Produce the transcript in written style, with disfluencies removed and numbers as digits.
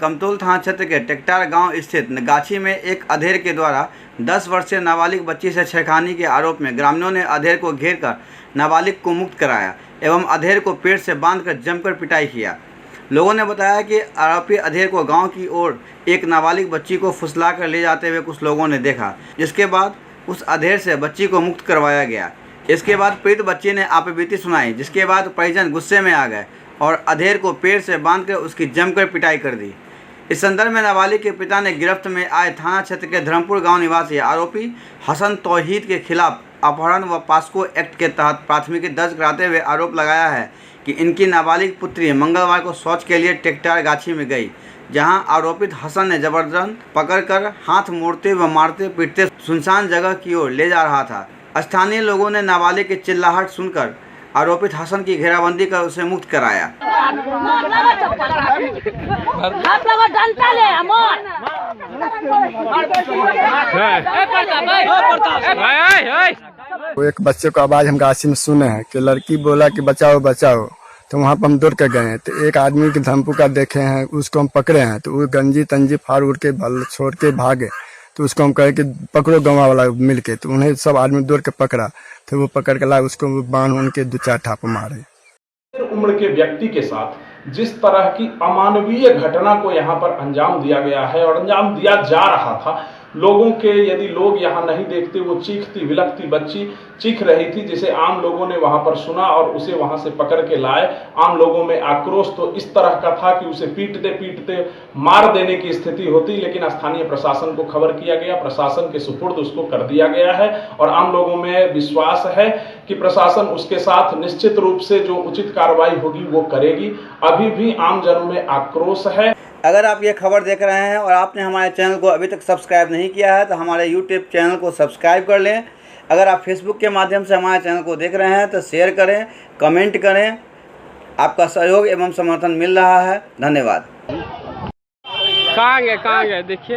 कमतौल थाना क्षेत्र के टेक्टार गांव स्थित गाछी में एक अधेड़ के द्वारा 10 वर्षीय नाबालिग बच्ची से छेड़खानी के आरोप में ग्रामीणों ने अधेड़ को घेर कर नाबालिग को मुक्त कराया एवं अधेड़ को पेड़ से बांधकर जमकर पिटाई किया। लोगों ने बताया कि आरोपी अधेड़ को गांव की ओर एक नाबालिग बच्ची को फुसलाकर ले जाते हुए कुछ लोगों ने देखा, जिसके बाद उस अधेड़ से बच्ची को मुक्त करवाया गया। इसके बाद पीड़ित बच्ची ने आपबीती सुनाई, जिसके बाद परिजन गुस्से में आ गए और अधेड़ को पेड़ से बांधकर उसकी जमकर पिटाई कर दी। इस संदर्भ में नाबालिग के पिता ने गिरफ्त में आए थाना क्षेत्र के धर्मपुर गांव निवासी आरोपी हसन तौहीद के खिलाफ अपहरण व पास्को एक्ट के तहत प्राथमिकी दर्ज कराते हुए आरोप लगाया है कि इनकी नाबालिग पुत्री मंगलवार को शौच के लिए टेक्टार गाछी में गई, जहां आरोपित हसन ने जबरदस्त पकड़कर हाथ मोड़ते व मारते पीटते सुनसान जगह की ओर ले जा रहा था। स्थानीय लोगों ने नाबालिग की चिल्लाहट सुनकर आरोपित हसन की घेराबंदी कर उसे मुक्त कराया। वो एक बच्चे को आवाज हम गाछी में सुने हैं कि लड़की बोला कि बचाओ बचाओ, तो वहाँ पर हम दौड़ के गए। तो एक आदमी के धमपू का देखे हैं, उसको हम पकड़े हैं, तो वो गंजी तंजी फाड़ उड़ के भल छोड़ के भागे। तो उसको हम कहे कि पकड़ो गाँव वाला मिल के, तो उन्हें सब आदमी दौड़ के पकड़ा। तो वो पकड़ के ला उसको बांध उन के 2-4 थाप मारे। उम्र के व्यक्ति के साथ जिस तरह की अमानवीय घटना को यहाँ पर अंजाम दिया गया है और अंजाम दिया जा रहा था, लोगों के यदि लोग यहाँ नहीं देखते, वो चीखती विलखती बच्ची चीख रही थी, जिसे आम लोगों ने वहां पर सुना और उसे वहां से पकड़ के लाए। आम लोगों में आक्रोश तो इस तरह का था कि उसे पीटते पीटते मार देने की स्थिति होती, लेकिन स्थानीय प्रशासन को खबर किया गया, प्रशासन के सुपुर्द उसको कर दिया गया है और आम लोगों में विश्वास है कि प्रशासन उसके साथ निश्चित रूप से जो उचित कार्रवाई होगी वो करेगी। अभी भी आम जनों में आक्रोश है। अगर आप ये खबर देख रहे हैं और आपने हमारे चैनल को अभी तक सब्सक्राइब नहीं किया है तो हमारे YouTube चैनल को सब्सक्राइब कर लें। अगर आप Facebook के माध्यम से हमारे चैनल को देख रहे हैं तो शेयर करें, कमेंट करें। आपका सहयोग एवं समर्थन मिल रहा है। धन्यवाद। कहाँ गए देखिए।